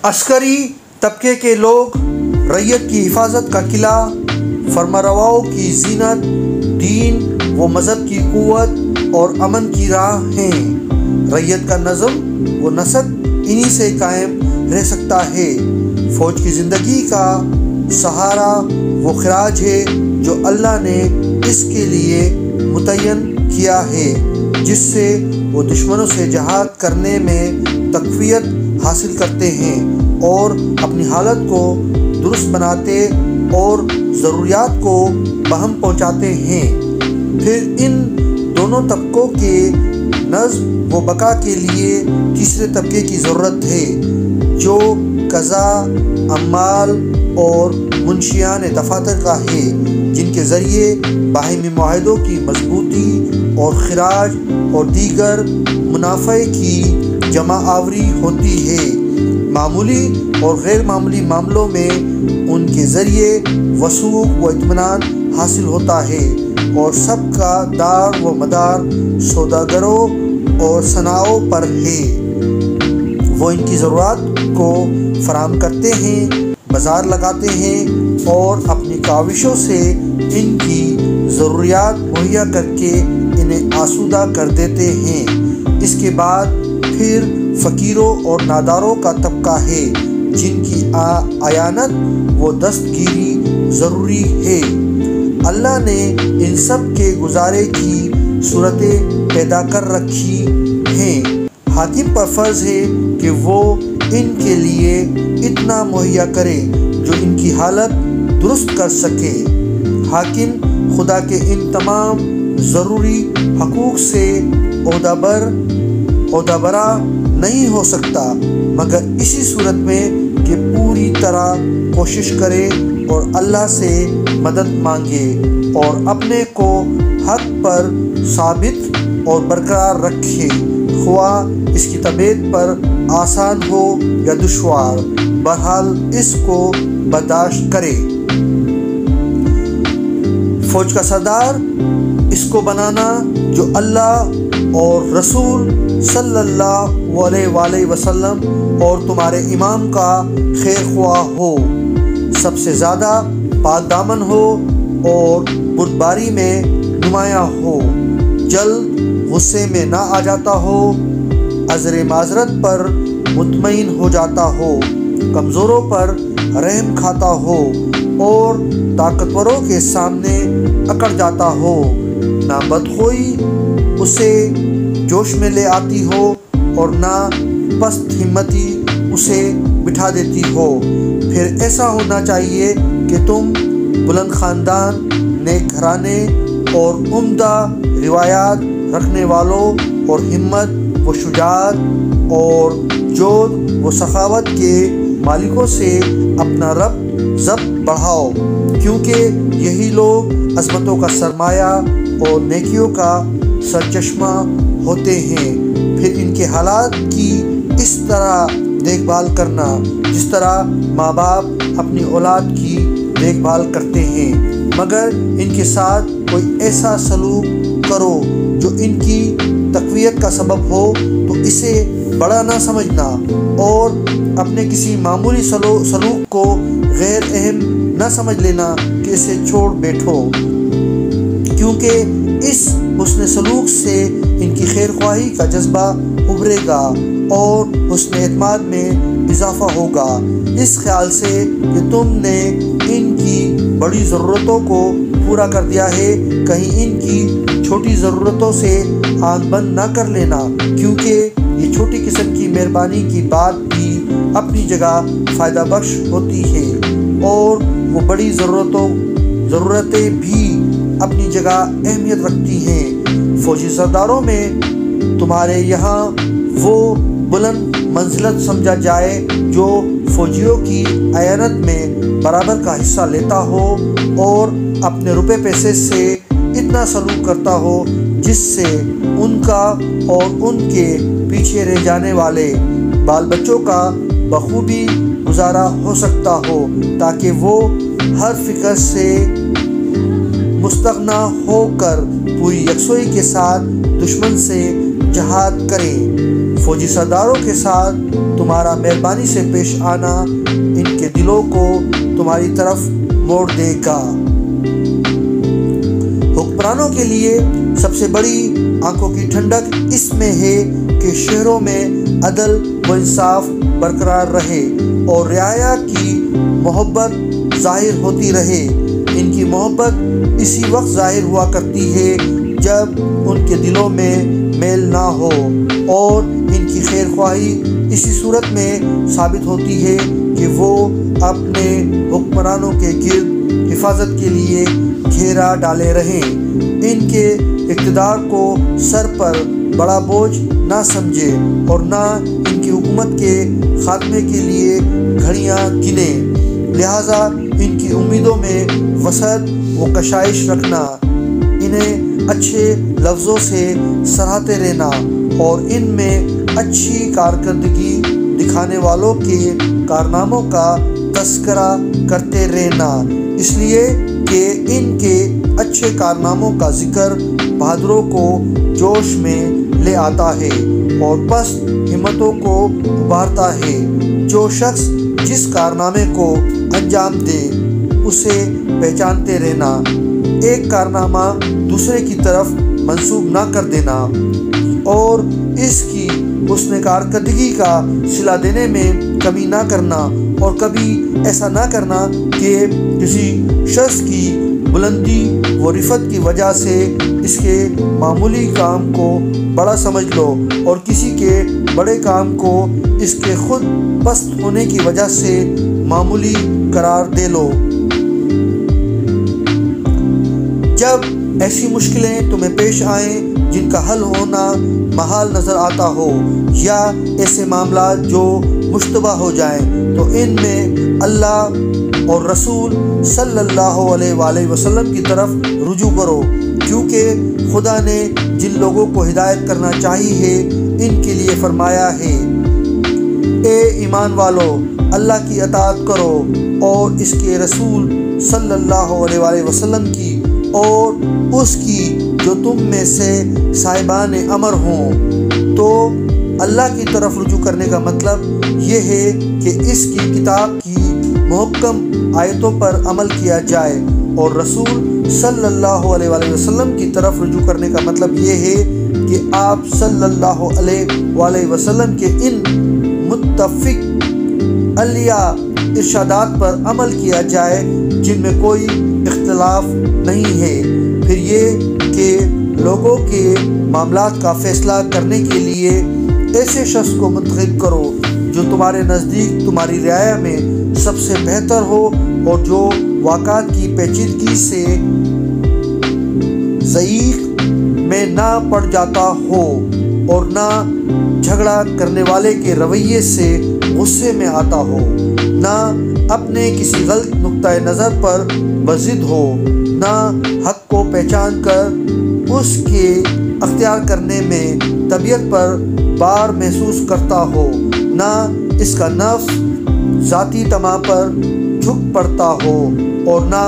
عسکری طبقے کے لوگ رعیت کی حفاظت کا قلعہ، فرمانرواؤں کی زینت، دین و مذہب کی قوت اور امن کی راہ ہیں۔ رعیت کا نظم و نسق انہی سے قائم رہ سکتا ہے۔ فوج کی زندگی کا سہارا وہ خراج ہے جو اللہ نے اس کے لیے متعین کیا ہے، جس سے وہ دشمنوں سے جہاد کرنے میں تقویت حاصل کرتے ہیں اور اپنی حالت کو درست بناتے اور ضروریات کو بہم پہنچاتے ہیں۔ پھر ان دونوں طبقوں کے نظم و بقا کے لیے تیسرے طبقے کی ضرورت ہے، جو قضاء، عمال اور منشیان دفاتر کا ہے، جن کے ذریعے باہمی معاہدوں کی مضبوطی اور خراج اور دیگر منافع کی جمع آوری ہوتی ہے۔ معمولی اور غیر معمولی معاملوں میں ان کے ذریعے وثوق و اطمینان حاصل ہوتا ہے، اور سب کا دار و مدار سوداگروں اور صناعوں پر ہے۔ وہ ان کی ضرورات کو فراہم کرتے ہیں، بازار لگاتے ہیں اور اپنی کاوشوں سے ان کی ضروریات مہیا کر کے انہیں آسودہ کر دیتے ہیں۔ اس کے بعد پھر فقیروں اور ناداروں کا طبقہ ہے، جن کی اعانت و دستگیری ضروری ہے۔ اللہ نے ان سب کے گزارے کی صورتیں پیدا کر رکھی ہیں۔ حاکم پر فرض ہے کہ وہ ان کے لیے اتنا مہیا کرے جو ان کی حالت درست کر سکے۔ حاکم خدا کے ان تمام ضروری حقوق سے عہدہ برا نہیں ہو سکتا، مگر اسی صورت میں کہ پوری طرح کوشش کرے اور اللہ سے مدد مانگے اور اپنے کو حق پر ثابت اور برقرار رکھے، خواہ اس کی طبیعت پر آسان ہو یا دشوار، بہرحال اس کو برداشت کرے۔ فوج کا سردار اس کو بنانا جو اللہ اور رسول صلی اللہ علیہ وآلہ وسلم اور تمہارے امام کا خیر خواہ ہو، سب سے زیادہ پاک دامن ہو اور بردباری میں نمایاں ہو، جلد غصے میں نہ آ جاتا ہو، عذر معذرت پر مطمئن ہو جاتا ہو، کمزوروں پر رحم کھاتا ہو اور طاقتوروں کے سامنے اکڑ جاتا ہو، نہ بدخوئی اسے جوش میں لے آتی ہو اور نہ پست ہمتی اسے بٹھا دیتی ہو۔ پھر ایسا ہونا چاہیے کہ تم بلند خاندان، نیک گھرانے اور عمدہ روایات رکھنے والوں اور ہمت و شجاعت اور جود و سخاوت کے مالکوں سے اپنا ضبط بڑھاؤ، کیونکہ یہی لوگ عظمتوں کا سرمایہ اور نیکیوں کا سرچشمہ ہوتے ہیں۔ پھر ان کے حالات کی اس طرح دیکھ بھال کرنا جس طرح ماں باپ اپنی اولاد کی دیکھ بھال کرتے ہیں، مگر ان کے ساتھ کوئی ایسا سلوک کرو جو ان کی تقویت کا سبب ہو تو اسے بڑا نہ سمجھنا، اور اپنے کسی معمولی سلوک کو غیر اہم نہ سمجھ لینا کہ اسے چھوڑ بیٹھو، کیونکہ اس حسن سلوک سے ان کی خیر خواہی کا جذبہ ابھرے گا اور حسن اعتماد میں اضافہ ہوگا، اس خیال سے کہ تم نے ان کی بڑی ضرورتوں کو پورا کر دیا ہے، کہیں ان کی چھوٹی ضرورتوں سے آنکھ بند نہ کر لینا، کیونکہ یہ چھوٹی قسم کی مہربانی کی بات بھی اپنی جگہ فائدہ بخش ہوتی ہے، اور وہ بڑی ضرورتیں بھی اپنی جگہ اہمیت رکھتی ہیں۔ فوجی سرداروں میں تمہارے یہاں وہ بلند منزلت سمجھا جائے جو فوجیوں کی اعانت میں برابر کا حصہ لیتا ہو اور اپنے روپے پیسے سے اتنا سلوک کرتا ہو جس سے ان کا اور ان کے پیچھے رہ جانے والے بال بچوں کا بخوبی گزارا ہو سکتا ہو، تاکہ وہ ہر فکر سے مستغنی ہو کر پوری یکسوئی کے ساتھ دشمن سے جہاد کریں۔ فوجی سرداروں کے ساتھ تمہارا مہربانی سے پیش آنا ان کے دلوں کو تمہاری طرف موڑ دے گا۔ حکمرانوں کے لیے سب سے بڑی آنکھوں کی ٹھنڈک اس میں ہے کہ شہروں میں عدل و انصاف برقرار رہے اور رعایا کی محبت ظاہر ہوتی رہے۔ ان کی محبت اسی وقت ظاہر ہوا کرتی ہے جب ان کے دلوں میں میل نہ ہو، اور ان کی خیر خواہی اسی صورت میں ثابت ہوتی ہے کہ وہ اپنے حکمرانوں کے گرد حفاظت کے لیے گھیرا ڈالے رہیں، ان کے اقتدار کو سر پر بڑا بوجھ نہ سمجھے اور نہ ان کی حکومت کے خاتمے کے لیے گھڑیاں گنے۔ لہٰذا ان کی امیدوں میں وسعت و کشائش رکھنا، انہیں اچھے لفظوں سے سراہتے رہنا اور ان میں اچھی کارکردگی دکھانے والوں کے کارناموں کا تذکرہ کرتے رہنا، اس لیے کہ ان کے اچھے کارناموں کا ذکر بہادروں کو جوش میں لے آتا ہے اور پست ہمتوں کو ابھارتا ہے۔ جو شخص جس کارنامے کو انجام دے اسے پہچانتے رہنا، ایک کارنامہ دوسرے کی طرف منسوب نہ کر دینا اور اس کی حسن کارکردگی کا صلہ دینے میں کمی نہ کرنا، اور کبھی ایسا نہ کرنا کہ کسی شخص کی بلندی و رفعت کی وجہ سے اس کے معمولی کام کو بڑا سمجھ لو اور کسی کے بڑے کام کو اس کے خود پست ہونے کی وجہ سے معمولی قرار دے لو۔ جب ایسی مشکلیں تمہیں پیش آئیں جن کا حل ہونا محال نظر آتا ہو، یا ایسے معاملات جو مشتبہ ہو جائیں، تو ان میں اللہ اور رسول صلی اللہ علیہ وآلہ وسلم کی طرف رجوع کرو، کیونکہ خدا نے جن لوگوں کو ہدایت کرنا چاہی ہے ان کے لیے فرمایا ہے، اے ایمان والو اللہ کی اطاعت کرو اور اس کے رسول صلی اللہ علیہ وآلہ وسلم کی اور اس کی جو تم میں سے صاحبان امر ہوں۔ تو اللہ کی طرف رجوع کرنے کا مطلب یہ ہے کہ اس کی کتاب کی محکم آیتوں پر عمل کیا جائے، اور رسول صلی اللہ علیہ وآلہ وسلم کی طرف رجوع کرنے کا مطلب یہ ہے کہ آپ صلی اللہ علیہ وآلہ وسلم کے ان متفق علیہ ارشادات پر عمل کیا جائے جن میں کوئی اختلاف نہیں ہے۔ پھر یہ کہ لوگوں کے معاملات کا فیصلہ کرنے کے لیے ایسے شخص کو منتخب کرو جو تمہارے نزدیک تمہاری رعایا میں سب سے بہتر ہو اور جو واقعات کی پیچیدگی سے ضعیف میں نہ پڑ جاتا ہو اور نہ جھگڑا کرنے والے کے رویے سے غصے میں آتا ہو، نہ اپنے کسی غلط نقطۂ نظر پر بضد ہو، نہ حق کو پہچان کر اس کے اختیار کرنے میں طبیعت پر بار محسوس کرتا ہو، نہ اس کا نفس ذاتی طمع پر جھک پڑتا ہو، اور نہ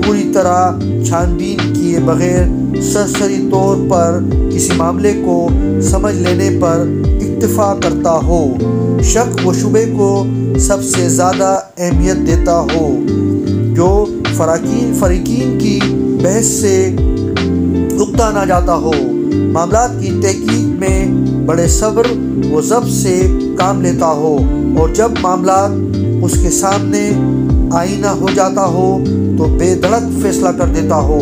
پوری طرح چھان بین کیے بغیر سرسری طور پر کسی معاملے کو سمجھ لینے پر اکتفا کرتا ہو، شک و شبے کو سب سے زیادہ اہمیت دیتا ہو، جو فریقین کی بحث سے اکتا نہ جاتا ہو، معاملات کی تحقیق میں بڑے صبر و ضبط سے کام لیتا ہو، اور جب معاملات اس کے سامنے آئینہ ہو جاتا ہو تو بے دھڑک فیصلہ کر دیتا ہو۔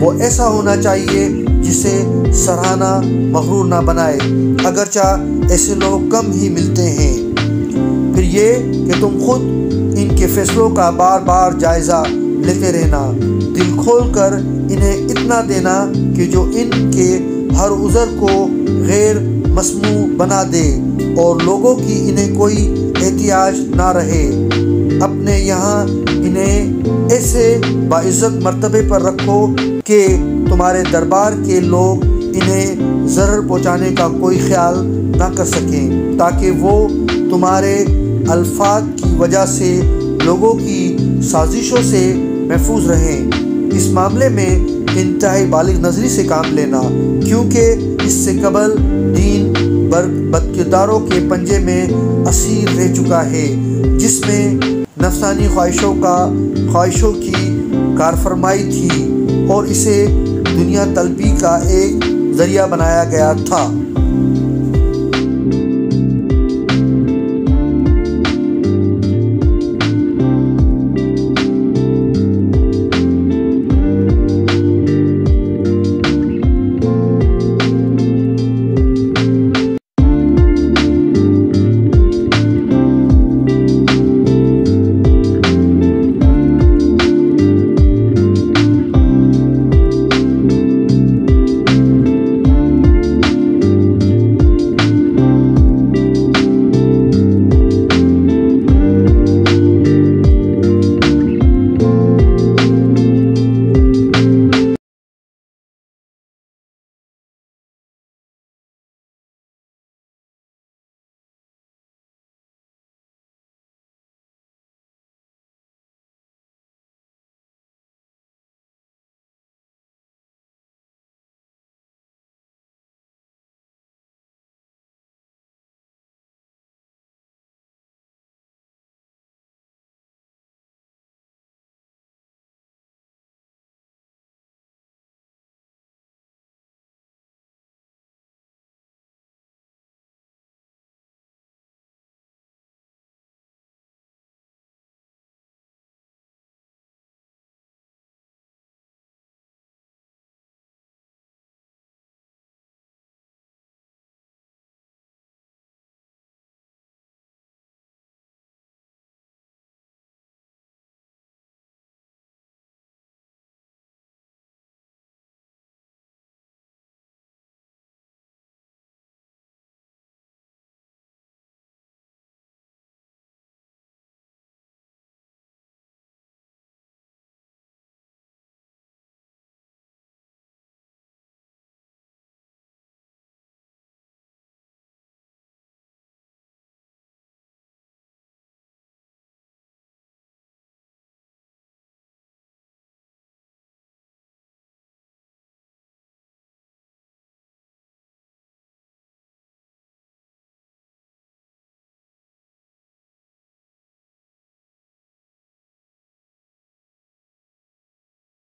وہ ایسا ہونا چاہیے جسے سرہانا مغرور نہ بنائے، اگرچہ ایسے لوگ کم ہی ملتے ہیں۔ پھر یہ کہ تم خود ان کے فیصلوں کا بار بار جائزہ لیتے رہنا، دل کھول کر انہیں اتنا دینا کہ جو ان کے ہر عذر کو غیر مسموع بنا دے اور لوگوں کی انہیں کوئی احتیاج نہ رہے۔ اپنے یہاں انہیں ایسے باعزت مرتبے پر رکھو کہ تمہارے دربار کے لوگ انہیں ضرر پہنچانے کا کوئی خیال نہ کر سکیں، تاکہ وہ تمہارے الفاظ کی وجہ سے لوگوں کی سازشوں سے محفوظ رہیں۔ اس معاملے میں انتہائی بالغ نظری سے کام لینا، کیونکہ اس سے قبل دین بدکرداروں کے پنجے میں اسیر رہ چکا ہے، جس میں نفسانی خواہشوں کی کارفرمائی تھی اور اسے دنیا طلبی کا ایک ذریعہ بنایا گیا تھا۔